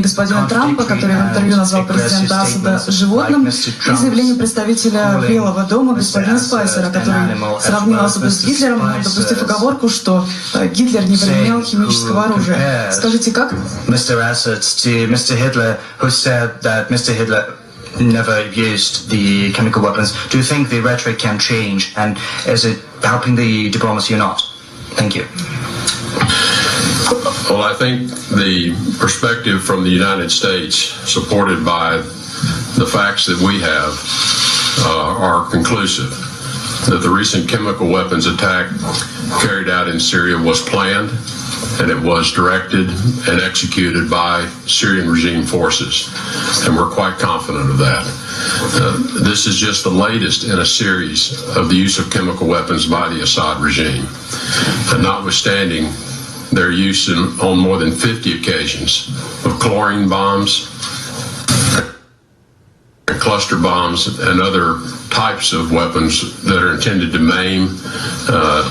господина Трампа, который в интервью назвал президента Асада животным, и заявление представителя Белого дома господина Спайсера, который сравнил Асада с Гитлером, допустив оговорку, что Гитлер не применял химического оружия. Скажите, как? Mr. Assad to Mr. Hitler, who said that Mr. Hitler never used the chemical weapons. Do you think the rhetoric can change, and is it helping the diplomacy or not? Thank you. Well, I think the perspective from the United States, supported by the facts that we have, are conclusive. That the recent chemical weapons attack carried out in Syria was planned, and it was directed and executed by Syrian regime forces, and we're quite confident of that. This is just the latest in a series of the use of chemical weapons by the Assad regime, and notwithstanding their use on more than 50 occasions of chlorine bombs, cluster bombs, and other types of weapons that are intended to maim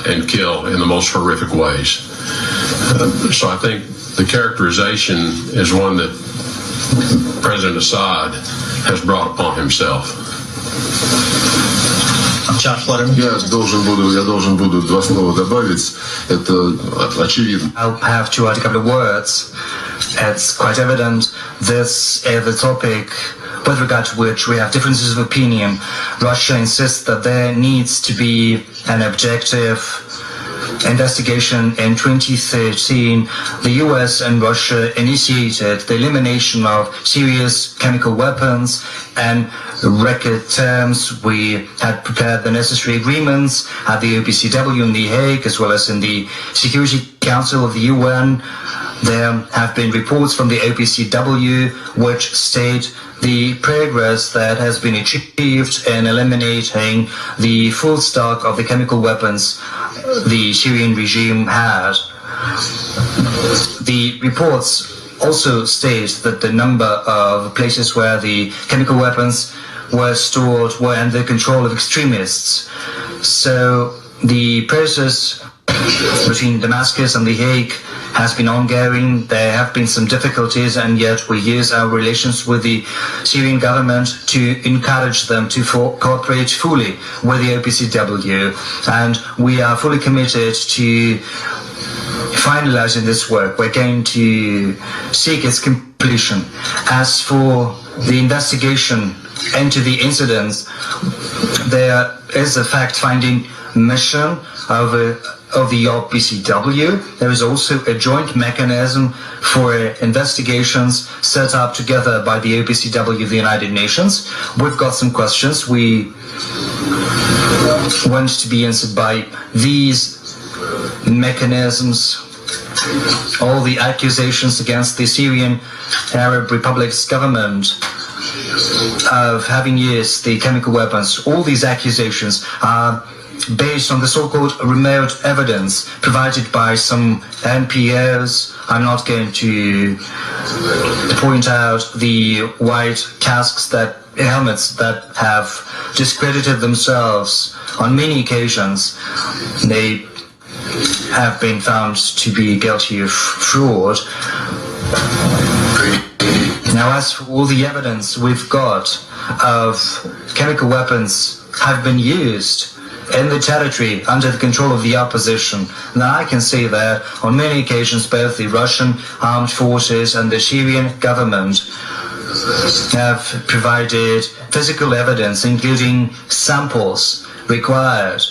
and kill in the most horrific ways. So I think the characterization is one that President Assad has brought upon himself. Я должен буду два слова добавить. Это очевидно. I'll have to add a couple of words. It's quite evident this is the topic with regard to which we have differences of opinion. Russia insists that there needs to be an objective investigation. In 2013, the US and Russia initiated the elimination of serious chemical weapons, and record terms. We had prepared the necessary agreements at the OPCW in The Hague, as well as in the Security Council of the UN. There have been reports from the OPCW which state the progress that has been achieved in eliminating the full stock of the chemical weapons the Syrian regime had. The reports also state that the number of places where the chemical weapons were stored were under control of extremists. So the process between Damascus and The Hague has been ongoing. There have been some difficulties, and yet we use our relations with the Syrian government to encourage them to cooperate fully with the OPCW, and we are fully committed to finalizing this work. We're going to seek its completion. As for the investigation into the incidents, there is a fact-finding mission of the OPCW. There is also a joint mechanism for investigations set up together by the OPCW of the United Nations. We've got some questions we want to be answered by these mechanisms. All the accusations against the Syrian Arab Republic's government of having used the chemical weapons, all these accusations are based on the so-called remote evidence provided by some NPOs. I'm not going to point out the white helmets that have discredited themselves on many occasions. They have been found to be guilty of fraud. Now, as for all the evidence we've got of chemical weapons have been used in the territory under the control of the opposition, now I can say that on many occasions both the Russian armed forces and the Syrian government have provided physical evidence, including samples required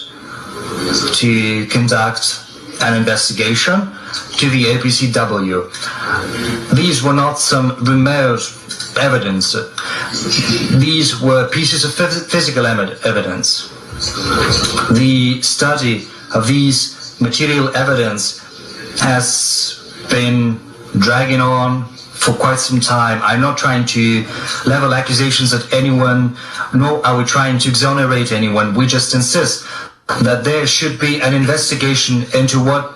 to conduct an investigation, to the OPCW. These were not some remote evidence. These were pieces of physical evidence. The study of these material evidence has been dragging on for quite some time. I'm not trying to level accusations at anyone, nor are we trying to exonerate anyone. We just insist that there should be an investigation into what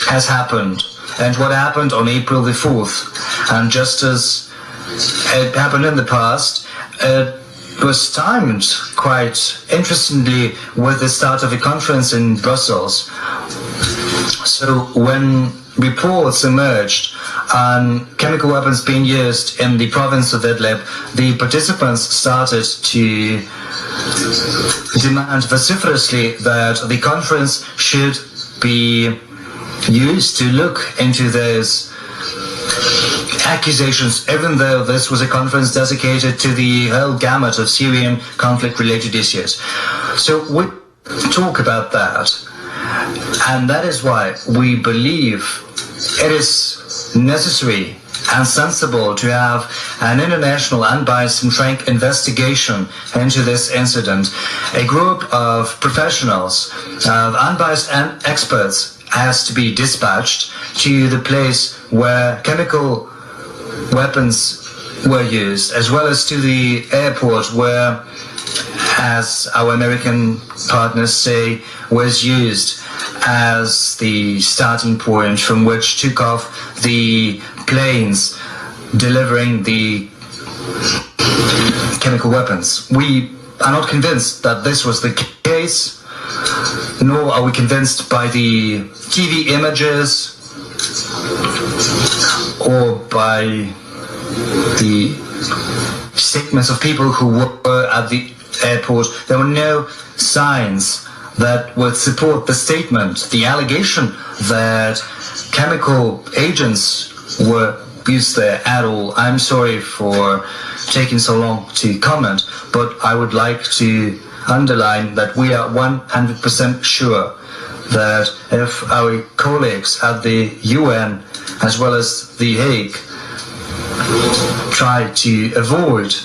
has happened and what happened on April the 4th. And just as it happened in the past, it was timed quite interestingly with the start of a conference in Brussels. So when reports emerged on chemical weapons being used in the province of Idlib, the participants started to demand vociferously that the conference should be used to look into those accusations, even though this was a conference dedicated to the whole gamut of Syrian conflict-related issues. So we talk about that, and that is why we believe it is necessary and sensible to have an international, unbiased and frank investigation into this incident. A group of professionals, unbiased and experts, has to be dispatched to the place where chemical weapons were used, as well as to the airport where, as our American partners say, was used as the starting point from which took off the planes delivering the chemical weapons. We are not convinced that this was the case, nor are we convinced by the TV images or by the statements of people who were at the airport. There were no signs that would support the statement, the allegation that chemical agents were used there at all. I'm sorry for taking so long to comment, but I would like to underline that we are 100% sure that if our colleagues at the UN as well as The Hague try to avoid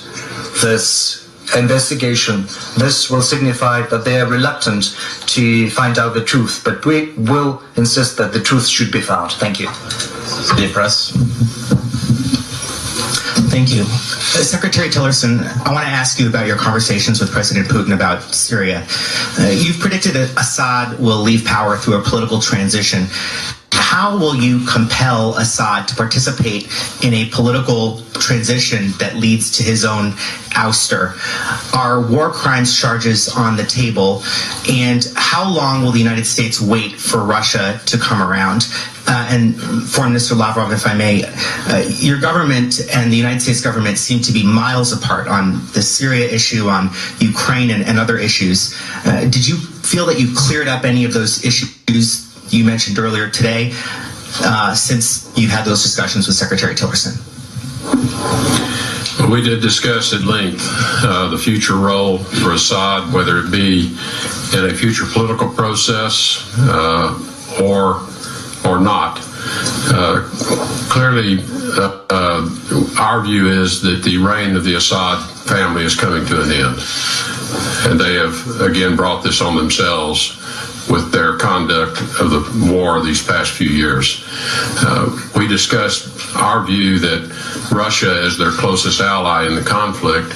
this investigation, this will signify that they are reluctant to find out the truth, but we will insist that the truth should be found. Thank you. Dear Press. Thank you. Secretary Tillerson, I want to ask you about your conversations with President Putin about Syria. You've predicted that Assad will leave power through a political transition. How will you compel Assad to participate in a political transition that leads to his own ouster? Are war crimes charges on the table? And how long will the United States wait for Russia to come around? And Foreign Minister Lavrov, if I may, your government and the United States government seem to be miles apart on the Syria issue, on Ukraine and other issues. Did you feel that you cleared up any of those issues you mentioned earlier today, since you've had those discussions with Secretary Tillerson? We did discuss at length the future role for Assad, whether it be in a future political process or not. Clearly, our view is that the reign of the Assad family is coming to an end. And they have, again, brought this on themselves with their conduct of the war these past few years. We discussed our view that Russia, as their closest ally in the conflict,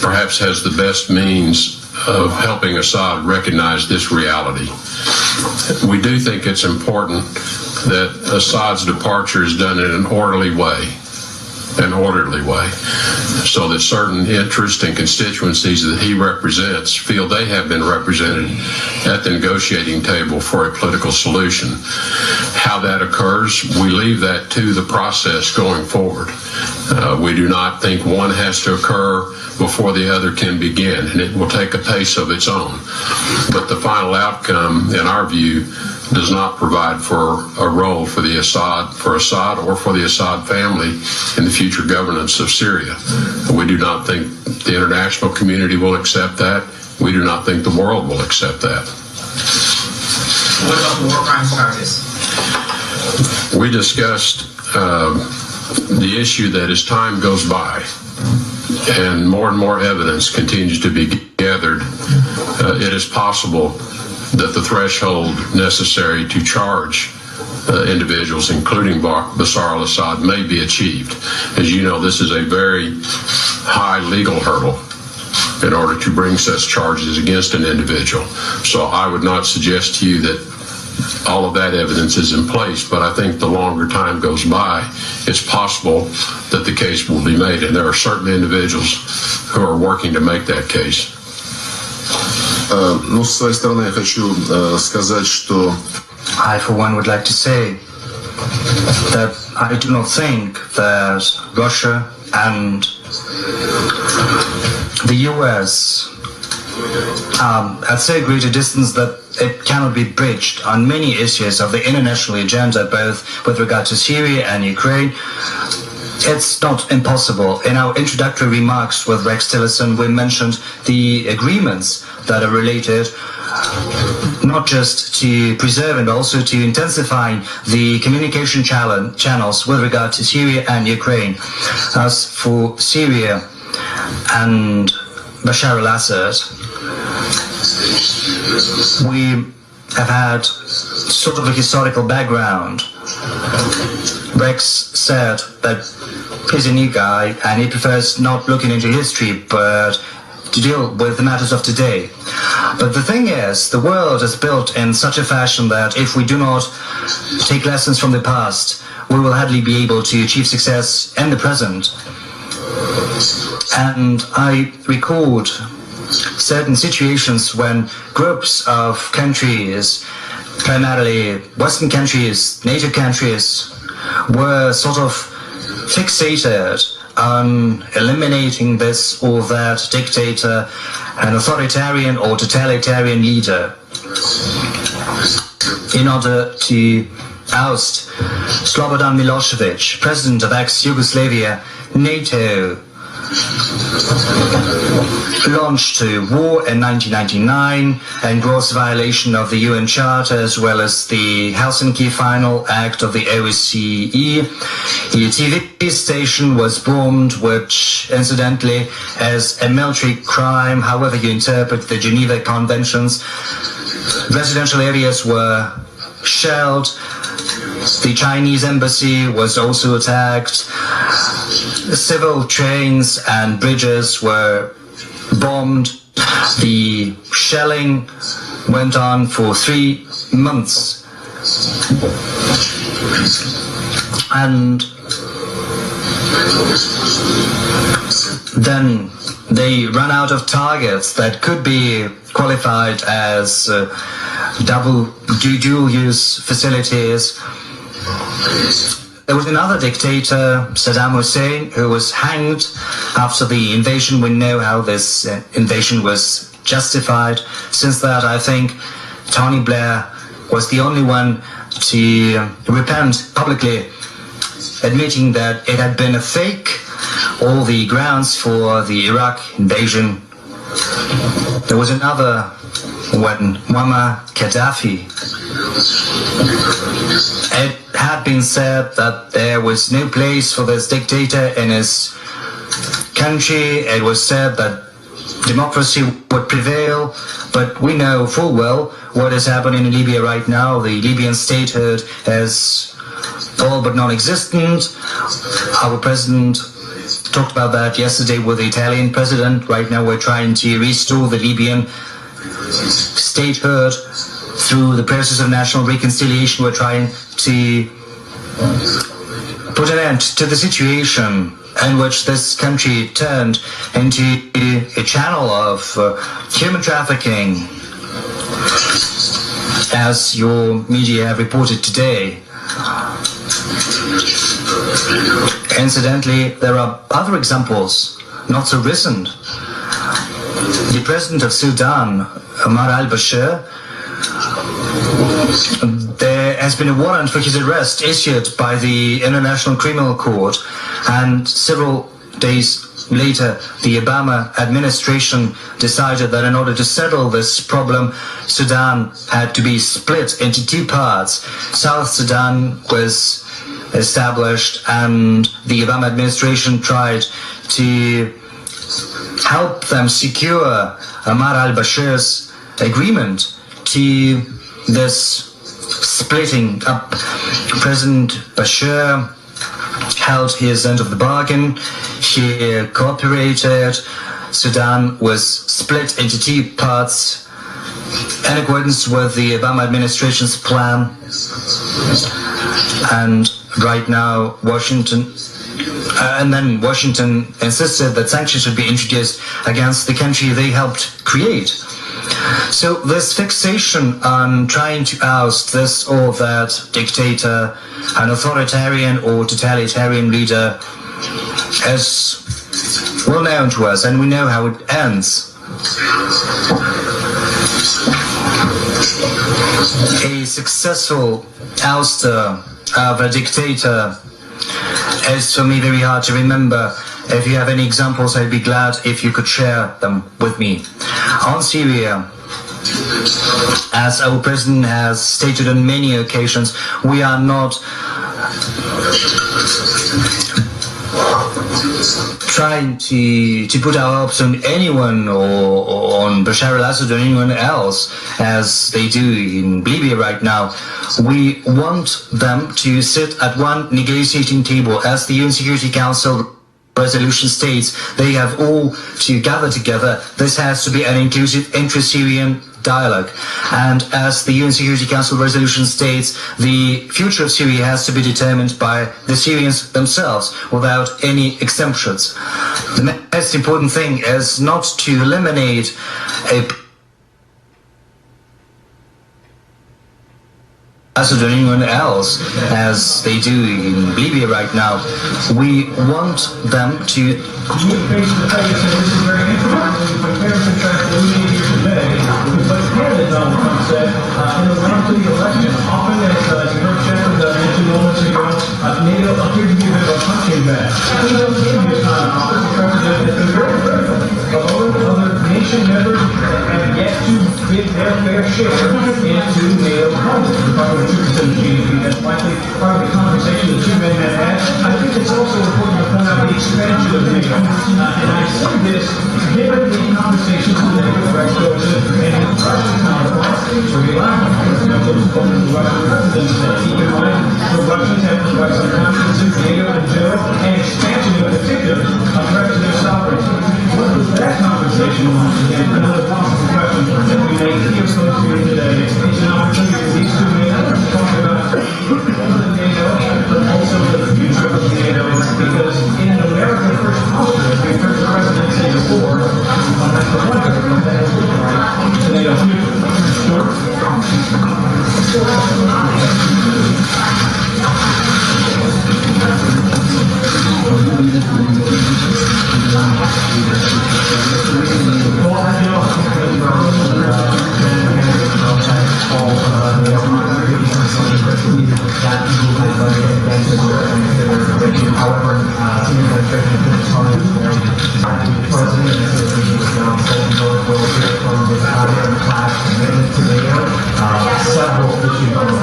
perhaps has the best means of helping Assad recognize this reality. We do think it's important that Assad's departure is done in an orderly way, so that certain interests and constituencies that he represents feel they have been represented at the negotiating table for a political solution. How that occurs, we leave that to the process going forward. We do not think one has to occur before the other can begin, and it will take a pace of its own. But the final outcome, in our view, does not provide for a role for Assad or for the Assad family in the future governance of Syria. We do not think the international community will accept that. We do not think the world will accept that. What about the war crimes charges? We discussed the issue that as time goes by and more evidence continues to be gathered, it is possible that the threshold necessary to charge individuals, including Bashar al-Assad, may be achieved. As you know, this is a very high legal hurdle in order to bring such charges against an individual. So I would not suggest to you that all of that evidence is in place, but I think the longer time goes by, it's possible that the case will be made, and there are certain individuals who are working to make that case. Ну, с своей стороны я хочу сказать, что I, for one, would like to say that I do not think that Russia and the US at so great a distance that it cannot be bridged on many issues of the international agenda, both with regard to Syria and Ukraine. It's not impossible. In our introductory remarks with Rex Tillerson, we mentioned the agreements that are related not just to preserve and also to intensify the communication channels with regard to Syria and Ukraine. As for Syria and Bashar al-Assad, we have had sort of a historical background. Rex said that he's a new guy and he prefers not looking into history but to deal with the matters of today. But the thing is, the world is built in such a fashion that if we do not take lessons from the past, we will hardly be able to achieve success in the present. And I record certain situations when groups of countries, primarily Western countries, NATO countries, were sort of fixated on eliminating this or that dictator, an authoritarian or totalitarian leader, in order to oust Slobodan Milosevic, president of ex-Yugoslavia. NATO launched a war in 1999 in gross violation of the UN Charter as well as the Helsinki Final Act of the OSCE. The TV station was bombed, which incidentally is a military crime, however you interpret the Geneva Conventions. Residential areas were shelled. The Chinese embassy was also attacked. Civil trains and bridges were bombed. The shelling went on for 3 months. And then they ran out of targets that could be qualified as dual-use facilities. There was another dictator, Saddam Hussein, who was hanged after the invasion. We know how this invasion was justified. Since that, I think Tony Blair was the only one to repent publicly, admitting that it had been a fake, all the grounds for the Iraq invasion. There was another when Muammar Gaddafi. It had been said that there was no place for this dictator in his country. It was said that democracy would prevail, but we know full well what is happening in Libya right now. The Libyan statehood is all but non-existent. Our president talked about that yesterday with the Italian president. Right now we're trying to restore the Libyan statehood through the process of national reconciliation. We're trying to put an end to the situation in which this country turned into a channel of human trafficking, as your media have reported today. Incidentally, there are other examples, not so recent. The president of Sudan, Omar al-Bashir, there has been a warrant for his arrest issued by the International Criminal Court, and several days later the Obama administration decided that in order to settle this problem, Sudan had to be split into two parts. South Sudan was established and the Obama administration tried to help them secure Omar al-Bashir's agreement to this splitting up. President Bashir held his end of the bargain. He cooperated. Sudan was split into two parts in accordance with the Obama administration's plan. And right now, Washington insisted that sanctions should be introduced against the country they helped create. So this fixation on trying to oust this or that dictator, an authoritarian or totalitarian leader, is well known to us, and we know how it ends. A successful ouster of a dictator is for me very hard to remember. If you have any examples, I'd be glad if you could share them with me. On Syria, as our president has stated on many occasions, we are not trying to put our hopes on anyone or on Bashar al-Assad or anyone else as they do in Libya right now. We want them to sit at one negotiating table. As the UN Security Council resolution states, they have all to gather together. This has to be an inclusive intra-Syrian dialogue. And as the UN Security Council resolution states, the future of Syria has to be determined by the Syrians themselves without any exemptions. The most important thing is not to eliminate Assad or anyone else as they do in Libya right now. We want them to NATO appeared to be a bit of a punching bag. Other nation members have yet to give their fair share into NATO budget. We're talking about 2% of GDP. That's likely part of the conversation the two men have had. I think it's also important to point out the expansion of NATO. And I say this given the conversations with the NATO directors and the Russian counterparts. So we lack those spoken to the Russian president that keep in mind the Russians have provided some confidence in NATO in general and expansion in particular of threats to their sovereignty. What was that conversation once again? Another possible question that we may hear from here today. It's an opportunity for these two men to talk about NATO, but also the future of NATO, because in an America First posture, as we've heard the president say before, that's the wonder of that is the NATO future. However, Stoltenberg will hear from his class commitment to NATO. Several issues on the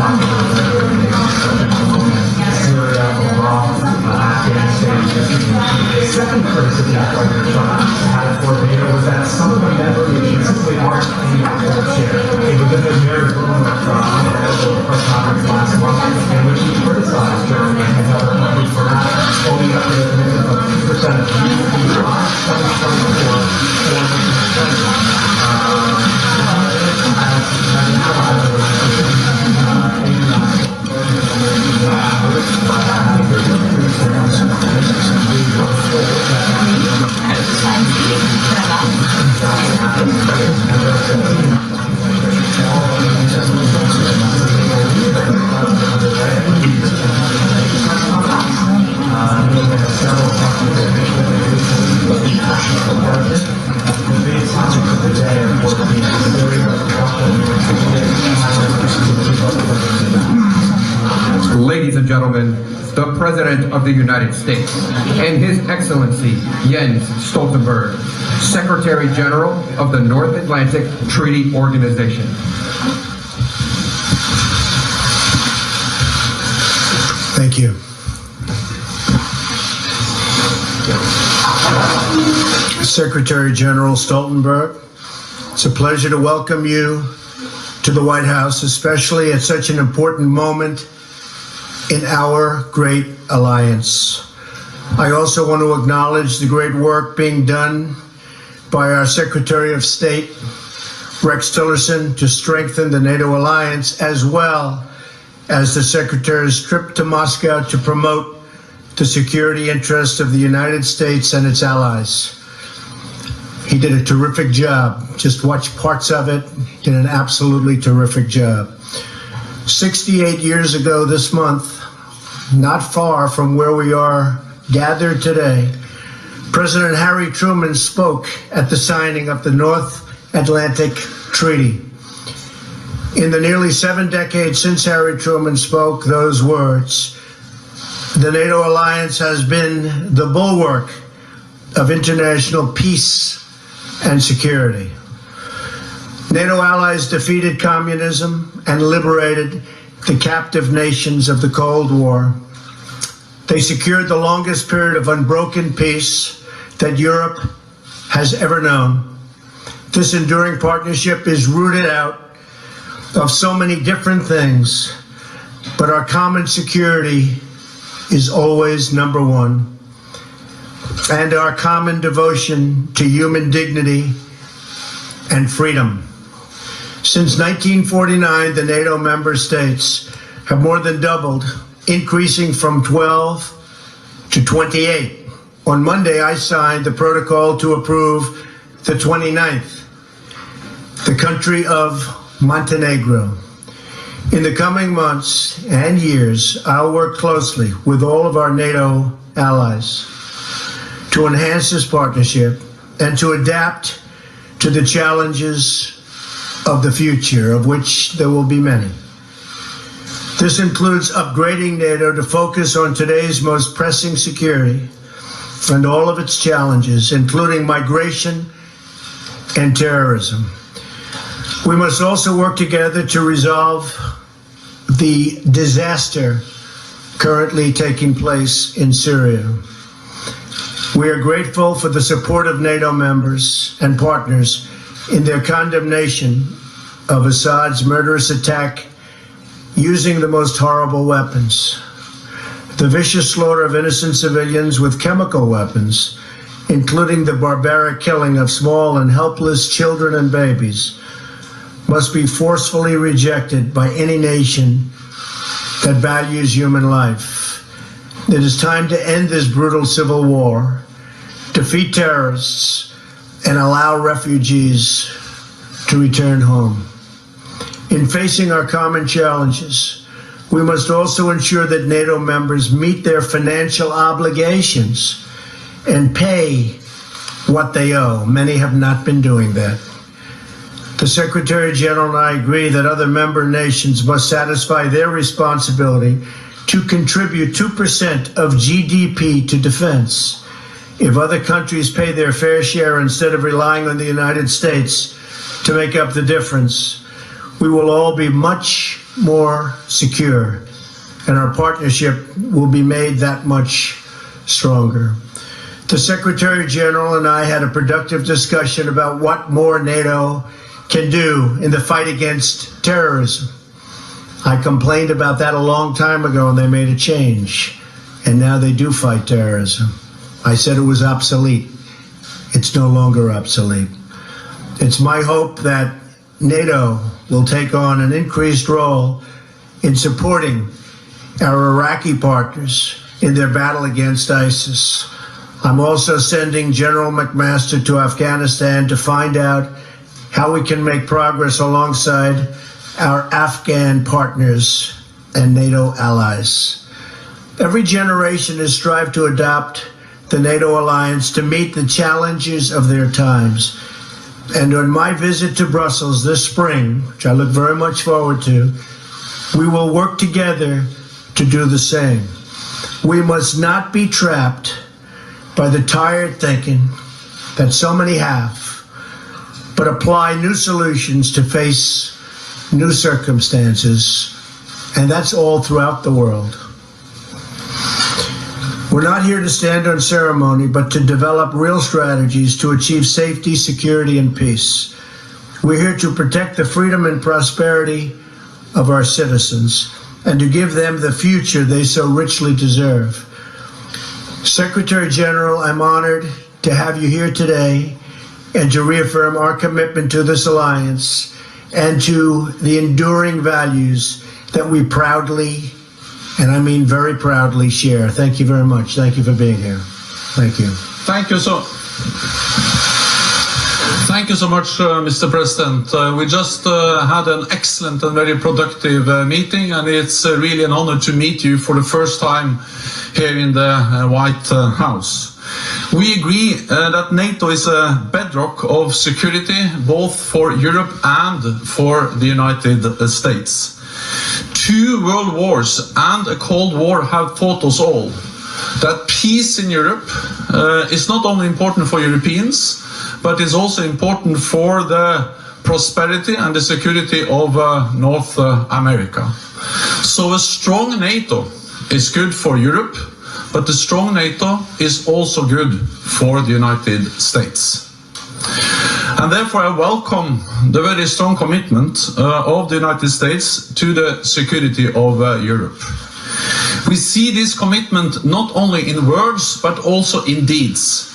Syria, Iraq, Afghanistan. The second criticism President Trump had for NATO was that some of the member nations simply aren't any fair share. It was in the very room of the press conference last month in which he criticized Germany and other countries for not holding up to the commitment of 2% of GDP by 2020. Ladies and gentlemen, the President of the United States and His Excellency Jens Stoltenberg, Secretary General of the North Atlantic Treaty Organization. Thank you. Secretary General Stoltenberg, it's a pleasure to welcome you to the White House, especially at such an important moment in our great alliance. I also want to acknowledge the great work being done by our Secretary of State, Rex Tillerson, to strengthen the NATO alliance, as well as the Secretary's trip to Moscow to promote the security interests of the United States and its allies. He He did a terrific job. Just watch parts of it. Did an absolutely terrific job. 68 years ago this month, not far from where we are gathered today, President Harry Truman spoke at the signing of the North Atlantic Treaty. In the nearly 7 decades since Harry Truman spoke those words, the NATO alliance has been the bulwark of international peace and security. NATO allies defeated communism and liberated the captive nations of the Cold War. They secured the longest period of unbroken peace that Europe has ever known. This enduring partnership is rooted out of so many different things, but our common security is always number one, and our common devotion to human dignity and freedom. Since 1949, the NATO member states have more than doubled, increasing from 12 to 28. On Monday, I signed the protocol to approve the 29th, the country of Montenegro. In the coming months and years, I'll work closely with all of our NATO allies to enhance this partnership and to adapt to the challenges of the future, of which there will be many. This includes upgrading NATO to focus on today's most pressing security and all of its challenges, including migration and terrorism. We must also work together to resolve the disaster currently taking place in Syria. We are grateful for the support of NATO members and partners in their condemnation of Assad's murderous attack using the most horrible weapons. The vicious slaughter of innocent civilians with chemical weapons, including the barbaric killing of small and helpless children and babies, must be forcefully rejected by any nation that values human life. It is time to end this brutal civil war, defeat terrorists, and allow refugees to return home. In facing our common challenges, we must also ensure that NATO members meet their financial obligations and pay what they owe. Many have not been doing that. The Secretary General and I agree that other member nations must satisfy their responsibility to contribute 2% of GDP to defense. If other countries pay their fair share instead of relying on the United States to make up the difference, we will all be much more secure, and our partnership will be made that much stronger. The Secretary General and I had a productive discussion about what more NATO can do in the fight against terrorism. I complained about that a long time ago, and they made a change, and now they do fight terrorism. I said it was obsolete. It's no longer obsolete. It's my hope that NATO will take on an increased role in supporting our Iraqi partners in their battle against ISIS. I'm also sending General McMaster to Afghanistan to find out how we can make progress alongside our Afghan partners and NATO allies. Every generation has strived to adopt the NATO alliance to meet the challenges of their times. And on my visit to Brussels this spring, which I look very much forward to, we will work together to do the same. We must not be trapped by the tired thinking that so many have, but apply new solutions to face new circumstances, and that's all throughout the world. We're not here to stand on ceremony, but to develop real strategies to achieve safety, security, and peace. We're here to protect the freedom and prosperity of our citizens and to give them the future they so richly deserve. Secretary General, I'm honored to have you here today and to reaffirm our commitment to this alliance and to the enduring values that we proudly, and I mean very proudly, share. Thank you very much. Thank you for being here. Thank you. Thank you so Thank you so much, Mr. President. We just had an excellent and very productive meeting, and it's really an honor to meet you for the first time here in the White House. We agree that NATO is a bedrock of security, both for Europe and for the United States. 2 world wars and a Cold War have taught us all that peace in Europe is not only important for Europeans, but is also important for the prosperity and the security of North America. So a strong NATO is good for Europe, but a strong NATO is also good for the United States. And therefore I welcome the very strong commitment of the United States to the security of Europe. We see this commitment not only in words, but also in deeds.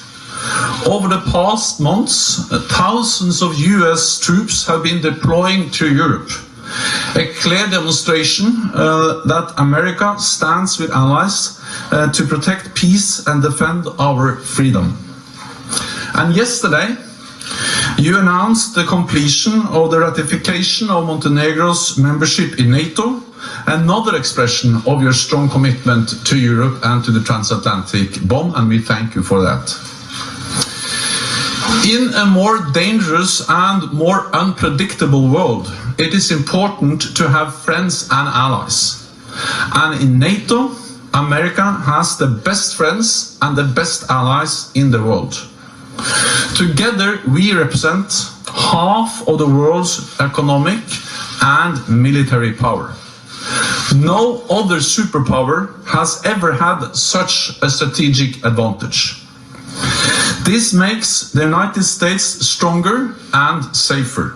Over the past months, thousands of US troops have been deploying to Europe. A clear demonstration that America stands with allies to protect peace and defend our freedom. And yesterday, you announced the completion of the ratification of Montenegro's membership in NATO, another expression of your strong commitment to Europe and to the transatlantic bond, and we thank you for that. In a more dangerous and more unpredictable world, it is important to have friends and allies. And in NATO, America has the best friends and the best allies in the world. Together, we represent half of the world's economic and military power. No other superpower has ever had such a strategic advantage. This makes the United States stronger and safer.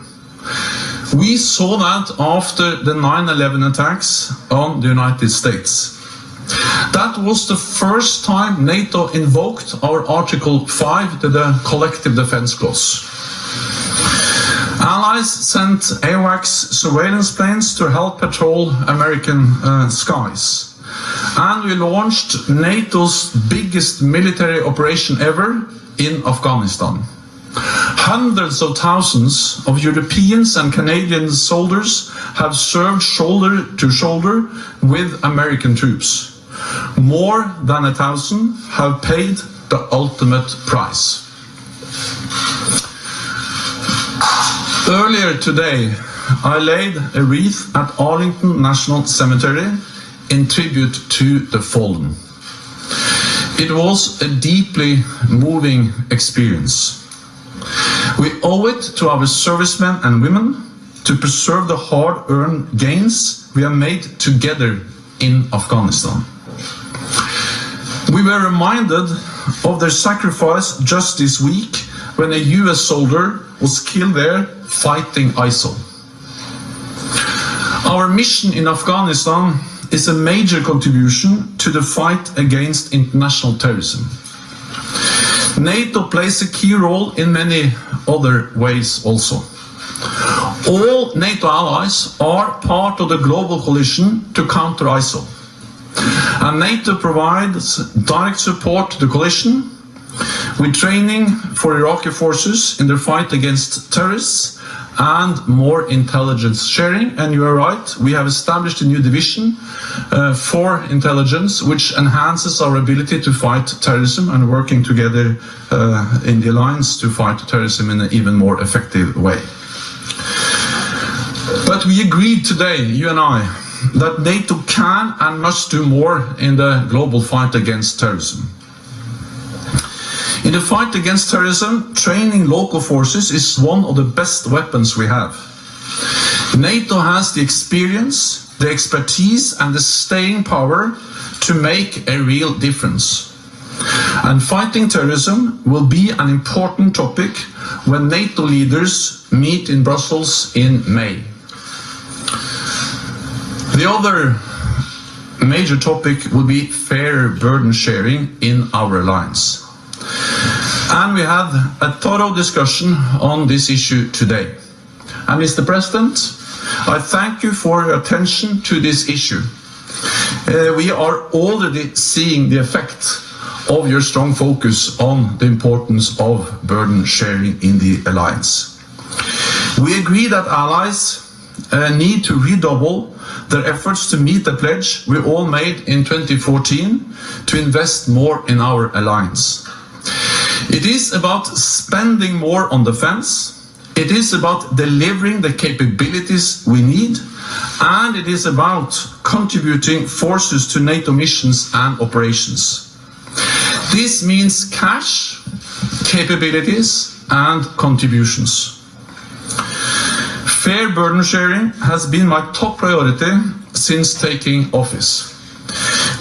We saw that after the 9/11 attacks on the United States. That was the first time NATO invoked our Article 5, the Collective Defense Clause. Allies sent AWACS surveillance planes to help patrol American skies. And we launched NATO's biggest military operation ever in Afghanistan. Hundreds of thousands of Europeans and Canadian soldiers have served shoulder to shoulder with American troops. More than 1,000 have paid the ultimate price. Earlier today, I laid a wreath at Arlington National Cemetery in tribute to the fallen. It was a deeply moving experience. We owe it to our servicemen and women to preserve the hard-earned gains we have made together in Afghanistan. We were reminded of their sacrifice just this week when a US soldier was killed there fighting ISIL. Our mission in Afghanistan is a major contribution to the fight against international terrorism. NATO plays a key role in many other ways also. All NATO allies are part of the global coalition to counter ISIL. And NATO provides direct support to the coalition with training for Iraqi forces in their fight against terrorists and more intelligence sharing. And you are right, we have established a new division for intelligence, which enhances our ability to fight terrorism and working together in the alliance to fight terrorism in an even more effective way. But we agreed today, you and I, that NATO can and must do more in the global fight against terrorism. In the fight against terrorism, training local forces is one of the best weapons we have. NATO has the experience, the expertise, and the staying power to make a real difference. And fighting terrorism will be an important topic when NATO leaders meet in Brussels in May. The other major topic will be fair burden sharing in our alliance. And we had a thorough discussion on this issue today. And Mr. President, I thank you for your attention to this issue. We are already seeing the effect of your strong focus on the importance of burden sharing in the alliance. We agree that allies need to redouble their efforts to meet the pledge we all made in 2014 to invest more in our alliance. It is about spending more on defense, it is about delivering the capabilities we need, and it is about contributing forces to NATO missions and operations. This means cash, capabilities, and contributions. Fair burden sharing has been my top priority since taking office.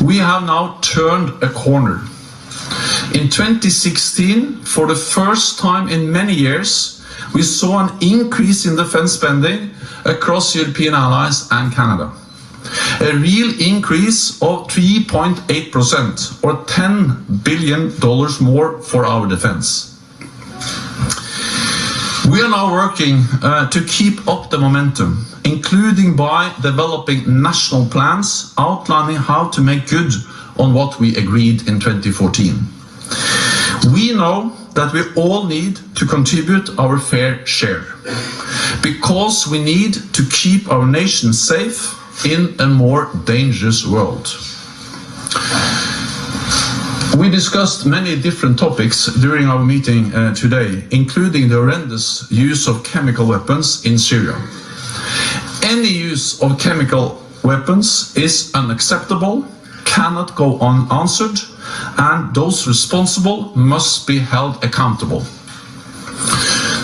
We have now turned a corner. In 2016, for the first time in many years, we saw an increase in defense spending across European allies and Canada. A real increase of 3.8%, or $10 billion more for our defense. We are now working to keep up the momentum, including by developing national plans outlining how to make good on what we agreed in 2014. We know that we all need to contribute our fair share, because we need to keep our nation safe in a more dangerous world. We discussed many different topics during our meeting today, including the horrendous use of chemical weapons in Syria. Any use of chemical weapons is unacceptable, cannot go unanswered, and those responsible must be held accountable.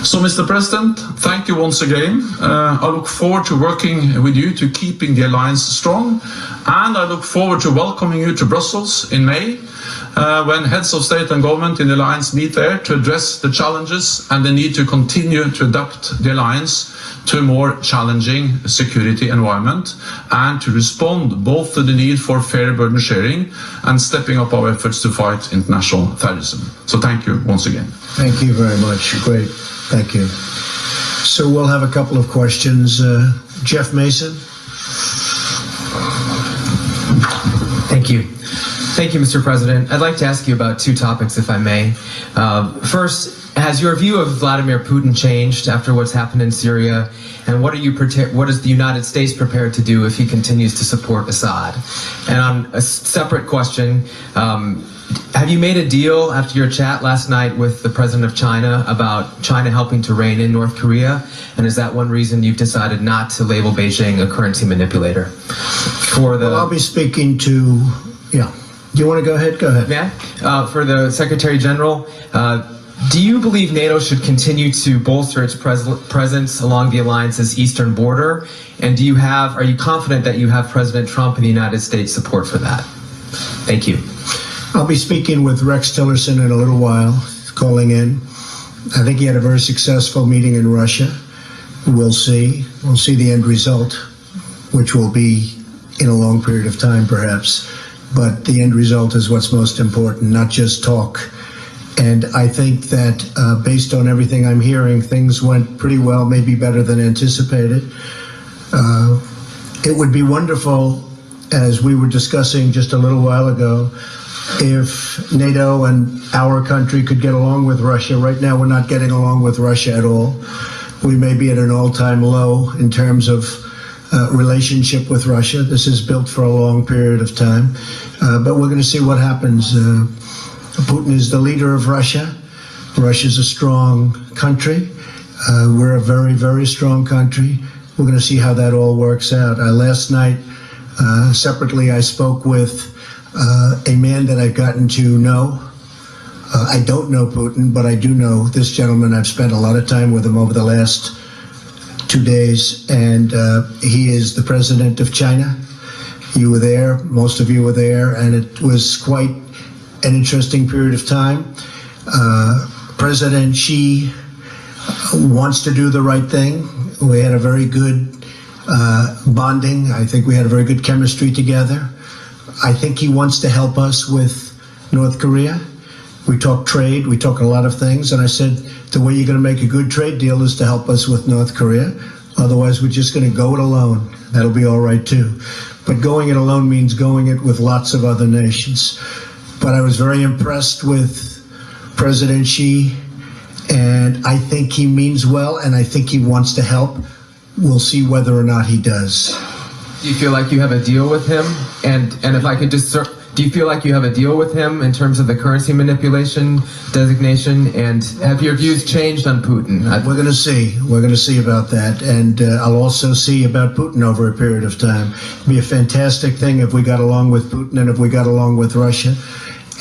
So, Mr. President, thank you once again. I look forward to working with you to keeping the alliance strong, and I look forward to welcoming you to Brussels in May, when heads of state and government in the alliance meet there to address the challenges and the need to continue to adapt the alliance to a more challenging security environment, and to respond both to the need for fair burden sharing and stepping up our efforts to fight international terrorism. So thank you once again. Thank you very much. Great. Thank you. So we'll have a couple of questions. Jeff Mason. Thank you. Thank you, Mr. President. I'd like to ask you about two topics, if I may. First, has your view of Vladimir Putin changed after what's happened in Syria? And what is the United States prepared to do if he continues to support Assad? And on a separate question, have you made a deal after your chat last night with the president of China about China helping to rein in North Korea? And is that one reason you've decided not to label Beijing a currency manipulator? Well, I'll be speaking to, yeah. Do you want to go ahead? Go ahead. May I? For the Secretary General, do you believe NATO should continue to bolster its presence along the alliance's eastern border? And are you confident that you have President Trump and the United States support for that? Thank you. I'll be speaking with Rex Tillerson in a little while, calling in. I think he had a very successful meeting in Russia. We'll see. We'll see the end result, which will be in a long period of time, perhaps. But the end result is what's most important, not just talk. And I think that based on everything I'm hearing, things went pretty well, maybe better than anticipated. It would be wonderful, as we were discussing just a little while ago, if NATO and our country could get along with Russia. Right now, we're not getting along with Russia at all. We may be at an all-time low in terms of relationship with Russia. This is built for a long period of time. But we're going to see what happens. Putin is the leader of Russia. Russia's a strong country. We're a very, very strong country. We're going to see how that all works out. Last night, separately, I spoke with a man that I've gotten to know. I don't know Putin, but I do know this gentleman. I've spent a lot of time with him over the last 2 days, and he is the president of China. You were there, most of you were there, and it was quite an interesting period of time. President Xi wants to do the right thing. We had a very good bonding. I think we had a very good chemistry together. I think he wants to help us with North Korea. We talk trade, we talk a lot of things, and I said, the way you're going to make a good trade deal is to help us with North Korea. Otherwise, we're just going to go it alone. That'll be all right, too. But going it alone means going it with lots of other nations. but I was very impressed with President Xi, and I think he means well, and I think he wants to help. We'll see whether or not he does. Do you feel like you have a deal with him? And if I could just, do you feel like you have a deal with him in terms of the currency manipulation designation? And have your views changed on Putin? We're going to see. We're going to see about that. And I'll also see about Putin over a period of time. It'd be a fantastic thing if we got along with Putin and if we got along with Russia.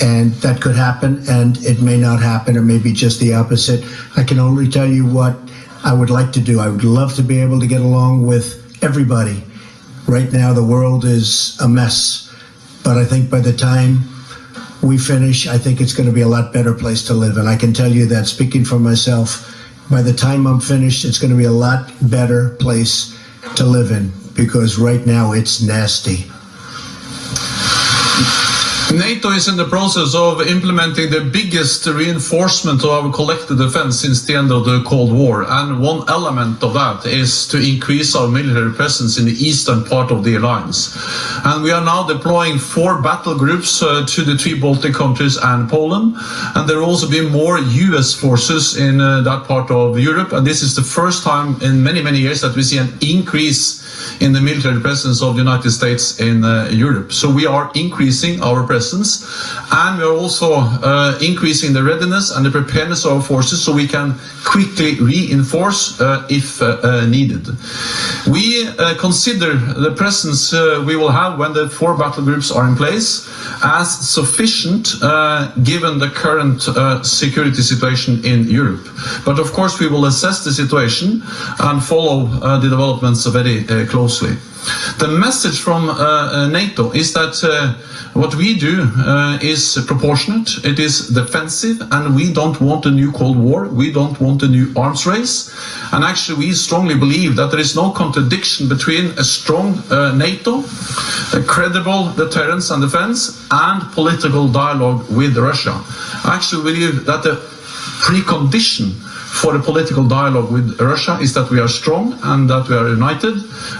And that could happen, and it may not happen. It may be just the opposite. I can only tell you what I would like to do. I would love to be able to get along with everybody. Right now, the world is a mess. But I think by the time we finish, I think it's going to be a lot better place to live. And I can tell you that, speaking for myself, by the time I'm finished, it's going to be a lot better place to live in, because right now it's nasty. NATO is in the process of implementing the biggest reinforcement of our collective defense since the end of the Cold War, and one element of that is to increase our military presence in the eastern part of the alliance. And we are now deploying 4 battle groups to the 3 Baltic countries and Poland, and there will also be more US forces in that part of Europe, and this is the first time in many, many years that we see an increase in the military presence of the United States in Europe. So we are increasing our presence, and we are also increasing the readiness and the preparedness of our forces so we can quickly reinforce if needed. We consider the presence we will have when the 4 battle groups are in place as sufficient given the current security situation in Europe. But of course we will assess the situation and follow the developments very closely. The message from NATO is that what we do is proportionate, it is defensive, and we don't want a new Cold War, we don't want a new arms race. And actually we strongly believe that there is no contradiction between a strong NATO, a credible deterrence and defense, and political dialogue with Russia. I actually believe that the precondition for a political dialogue with Russia is that we are strong and that we are united,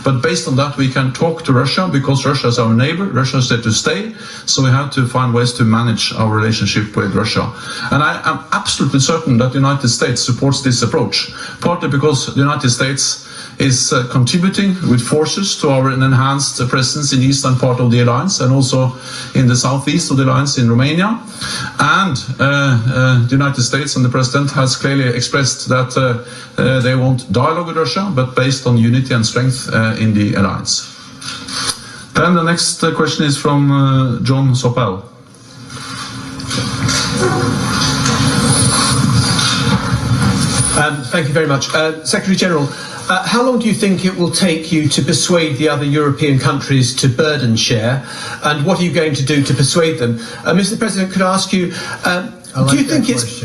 but based on that we can talk to Russia because Russia is our neighbor, Russia is there to stay, so we have to find ways to manage our relationship with Russia. And I am absolutely certain that the United States supports this approach, partly because the United States is contributing with forces to our enhanced presence in the eastern part of the alliance and also in the southeast of the alliance in Romania. And the United States and the President has clearly expressed that they want dialogue with Russia, but based on unity and strength in the alliance. Then the next question is from John Sopel. Thank you very much. Secretary General, how long do you think it will take you to persuade the other European countries to burden share, and what are you going to do to persuade them? Mr. President, could I ask you, do you think it's...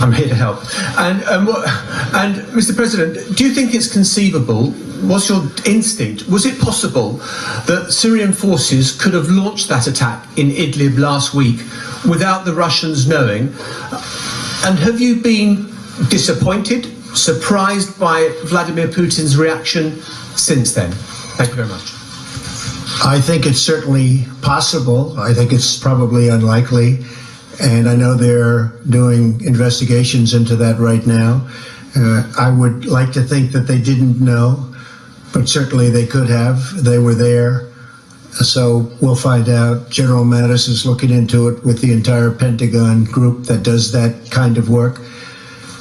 I'm here to help. And Mr. President, do you think it's conceivable, what's your instinct, was it possible that Syrian forces could have launched that attack in Idlib last week without the Russians knowing? And have you been disappointed, surprised by Vladimir Putin's reaction since then? Thank you very much. I think it's certainly possible. I think it's probably unlikely. And I know they're doing investigations into that right now. I would like to think that they didn't know, but certainly they could have. They were there. So we'll find out. General Mattis is looking into it with the entire Pentagon group that does that kind of work.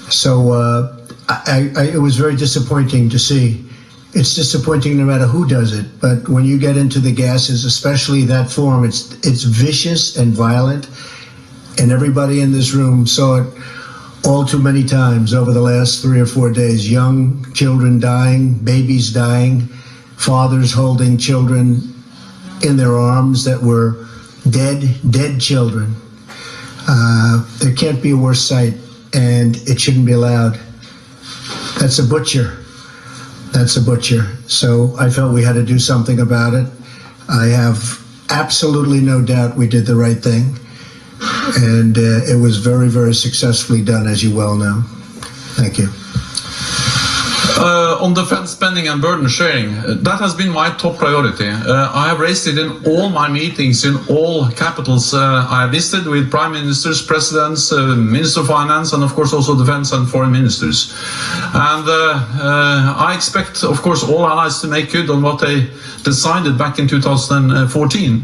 So it was very disappointing to see. It's disappointing no matter who does it, but when you get into the gases, especially that form, it's vicious and violent, and everybody in this room saw it all too many times over the last 3 or 4 days. Young children dying, babies dying, fathers holding children in their arms that were dead children. There can't be a worse sight, and it shouldn't be allowed. That's a butcher. That's a butcher. So I felt we had to do something about it. I have absolutely no doubt we did the right thing. And it was very, very successfully done, as you well know. Thank you. On defense spending and burden sharing, that has been my top priority. I have raised it in all my meetings in all capitals I have visited with prime ministers, presidents, minister of finance, and of course also defense and foreign ministers. And I expect, of course, all allies to make good on what they decided back in 2014.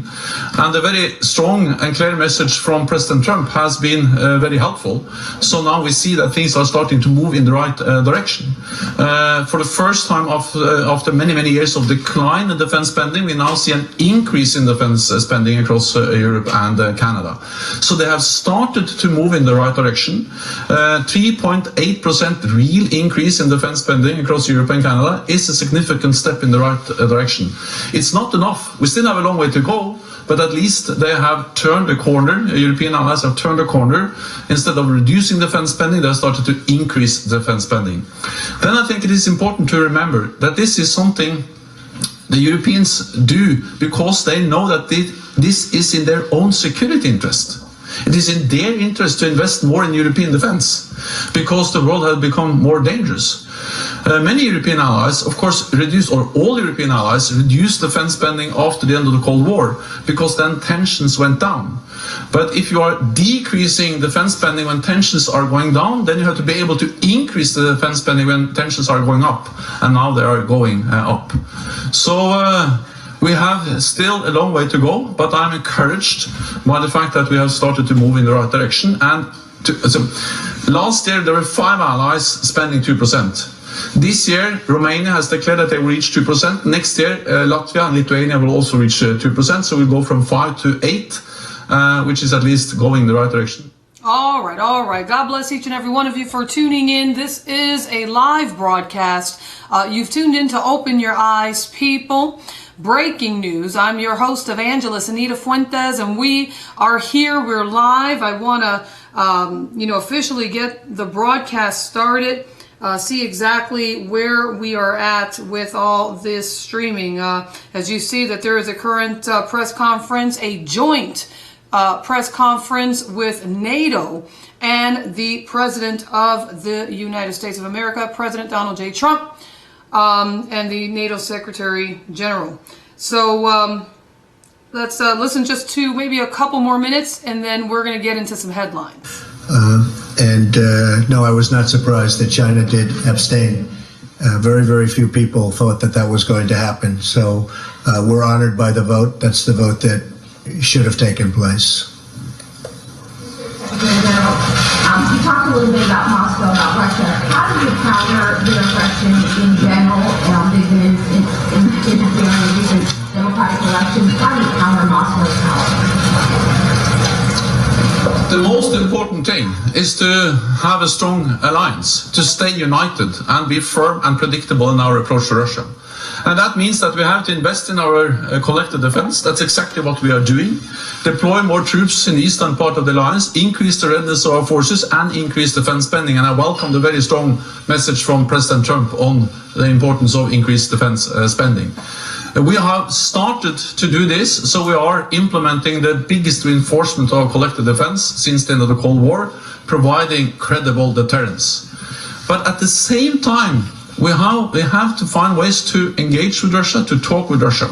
And a very strong and clear message from President Trump has been very helpful. So now we see that things are starting to move in the right direction. For the first time after many years of decline in defense spending, we now see an increase in defense spending across Europe and Canada. So they have started to move in the right direction. 3.8% real increase in defense spending across Europe and Canada is a significant step in the right direction. It's not enough. We still have a long way to go, but at least they have turned a corner. European allies have turned a corner. Instead of reducing defense spending, they have started to increase defense spending. Then I think it is important to remember that this is something the Europeans do because they know that this is in their own security interest. It is in their interest to invest more in European defense because the world has become more dangerous. Many European allies, of course, all European allies reduced defense spending after the end of the Cold War because then tensions went down. But if you are decreasing defense spending when tensions are going down, then you have to be able to increase the defense spending when tensions are going up. And now they are going up. So we have still a long way to go, but I'm encouraged by the fact that we have started to move in the right direction. And last year there were 5 allies spending 2%. This year, Romania has declared that they will reach 2%. Next year, Latvia and Lithuania will also reach 2%. So we'll go from 5 to 8, which is at least going in the right direction. All right. God bless each and every one of you for tuning in. This is a live broadcast. You've tuned in to Open Your Eyes, people. Breaking news. I'm your host, Evangelist Anita Fuentes, and we are here. We're live. I want to, officially get the broadcast started. See exactly where we are at with all this streaming. As you see that there is a current press conference, a joint press conference with NATO and the President of the United States of America, President Donald J. Trump, and the NATO Secretary General. So let's listen just to maybe a couple more minutes, and then we're going to get into some headlines. No, I was not surprised that China did abstain. Very few people thought that was going to happen. So we're honored by the vote. That's the vote that should have taken place. You talked a little bit about Moscow, about Russia. How do you counter the aggression in general, interfering in recent democratic elections? How do you counter Moscow's power? The most important thing is to have a strong alliance, to stay united and be firm and predictable in our approach to Russia. And that means that we have to invest in our collective defense. That's exactly what we are doing. Deploy more troops in the eastern part of the alliance, increase the readiness of our forces, and increase defense spending. And I welcome the very strong message from President Trump on the importance of increased defense spending. We have started to do this, so we are implementing the biggest reinforcement of our collective defense since the end of the Cold War, providing credible deterrence. But at the same time, we have to find ways to engage with Russia, to talk with Russia,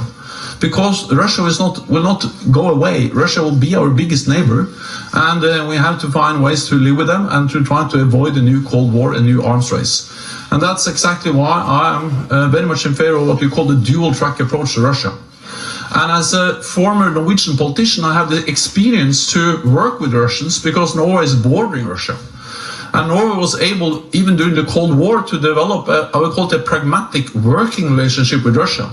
because Russia will not go away. Russia will be our biggest neighbor, and we have to find ways to live with them and to try to avoid a new Cold War, a new arms race. And that's exactly why I am very much in favor of what we call the dual-track approach to Russia. And as a former Norwegian politician, I have the experience to work with Russians because Norway is bordering Russia. And Norway was able, even during the Cold War, to develop, I would call it a pragmatic working relationship with Russia.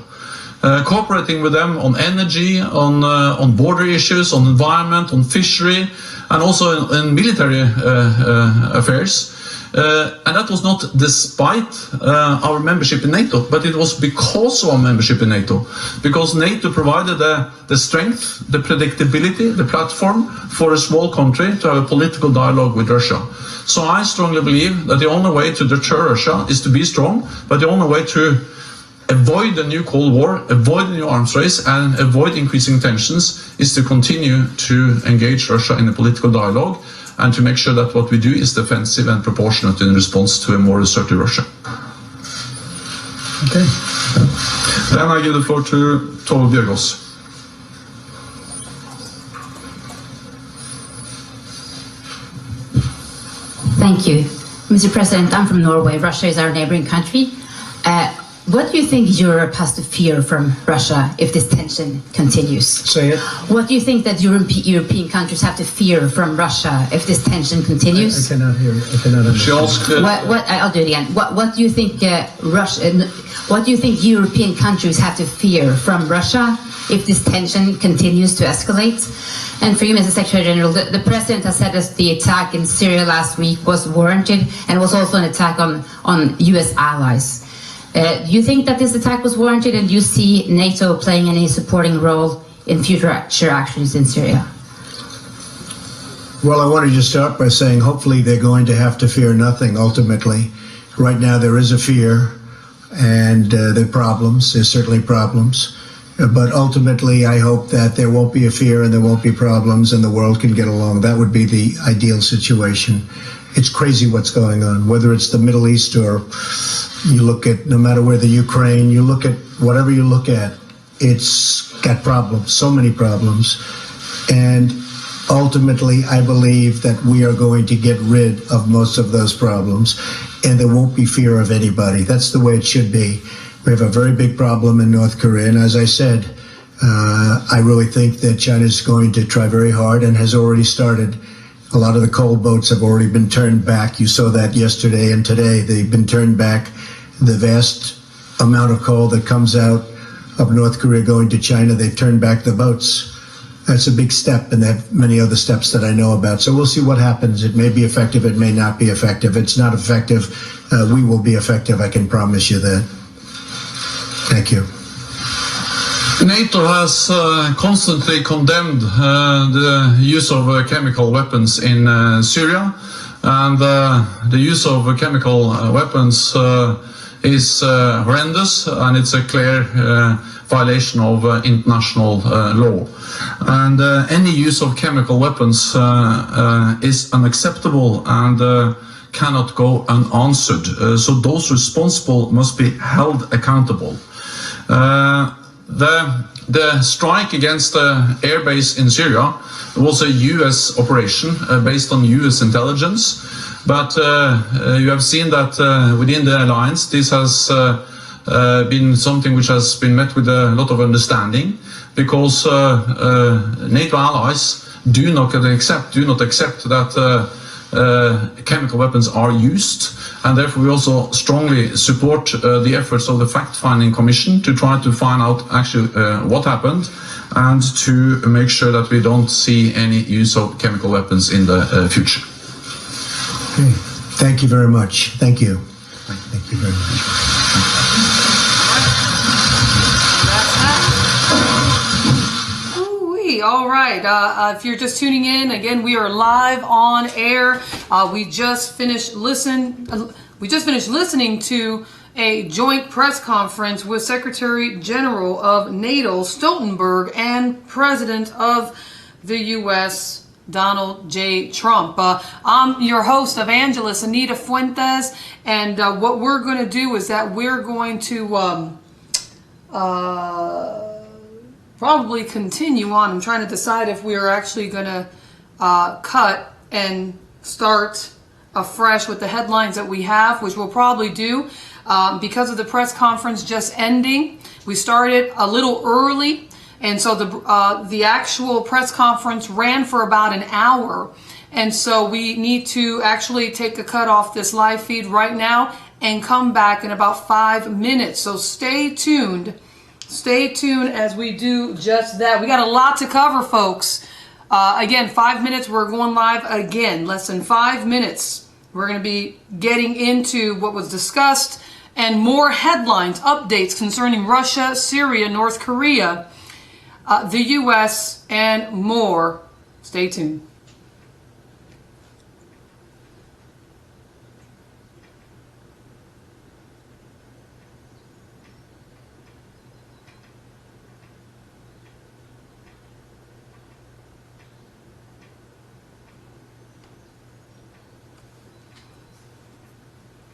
Cooperating with them on energy, on border issues, on environment, on fishery, and also in military affairs. And that was not despite our membership in NATO, but it was because of our membership in NATO. Because NATO provided the strength, the predictability, the platform for a small country to have a political dialogue with Russia. So I strongly believe that the only way to deter Russia is to be strong, but the only way to avoid a new Cold War, avoid a new arms race, and avoid increasing tensions is to continue to engage Russia in a political dialogue and to make sure that what we do is defensive and proportionate in response to a more assertive Russia. Okay. Then I give the floor to Tove Bjørgaas. Thank you. Mr. President, I'm from Norway. Russia is our neighboring country. What do you think Europe has to fear from Russia if this tension continues? Say it. What do you think that European countries have to fear from Russia if this tension continues? I cannot hear. I cannot understand. I'll do it again. What do you think what do you think European countries have to fear from Russia if this tension continues to escalate? And for you, Mr. Secretary General, the President has said that the attack in Syria last week was warranted and was also an attack on U.S. allies. Do you think that this attack was warranted, and do you see NATO playing any supporting role in future actions in Syria? Well, I wanted to start by saying hopefully they're going to have to fear nothing ultimately. Right now there is a fear, and there are problems. There's certainly problems. But ultimately, I hope that there won't be a fear and there won't be problems and the world can get along. That would be the ideal situation. It's crazy what's going on, whether it's the Middle East or you look at, no matter where the Ukraine, you look at whatever you look at, it's got problems, so many problems. And ultimately, I believe that we are going to get rid of most of those problems and there won't be fear of anybody. That's the way it should be. We have a very big problem in North Korea, and as I said, I really think that China is going to try very hard and has already started. A lot of the coal boats have already been turned back. You saw that yesterday and today. They've been turned back. The vast amount of coal that comes out of North Korea going to China, they've turned back the boats. That's a big step, and they have many other steps that I know about. So we'll see what happens. It may be effective, it may not be effective. It's not effective. We will be effective, I can promise you that. Thank you. NATO has constantly condemned the use of chemical weapons in Syria, and the use of chemical weapons is horrendous, and it's a clear violation of international law. And any use of chemical weapons is unacceptable and cannot go unanswered. So those responsible must be held accountable. The strike against the airbase in Syria was a US operation based on US intelligence, but you have seen that within the alliance this has been something which has been met with a lot of understanding, because NATO allies do not accept that chemical weapons are used, and therefore we also strongly support the efforts of the fact-finding commission to try to find out actually what happened and to make sure that we don't see any use of chemical weapons in the future. Okay. Thank you very much. Thank you. Thank you very much. All right. If you're just tuning in, again, we are live on air. We just finished listening to a joint press conference with Secretary General of NATO Stoltenberg and President of the U.S. Donald J. Trump. I'm your host, Evangelist Anita Fuentes, and what we're going to do is that we're going to probably continue on. I'm trying to decide if we are actually going to cut and start afresh with the headlines that we have, which we'll probably do because of the press conference just ending. We started a little early, and so the actual press conference ran for about an hour, and so we need to actually take a cut off this live feed right now and come back in about 5 minutes. So stay tuned. Stay tuned as we do just that. We got a lot to cover, folks. Again, 5 minutes, we're going live again. Less than 5 minutes. We're going to be getting into what was discussed and more headlines, updates concerning Russia, Syria, North Korea, the U.S., and more. Stay tuned.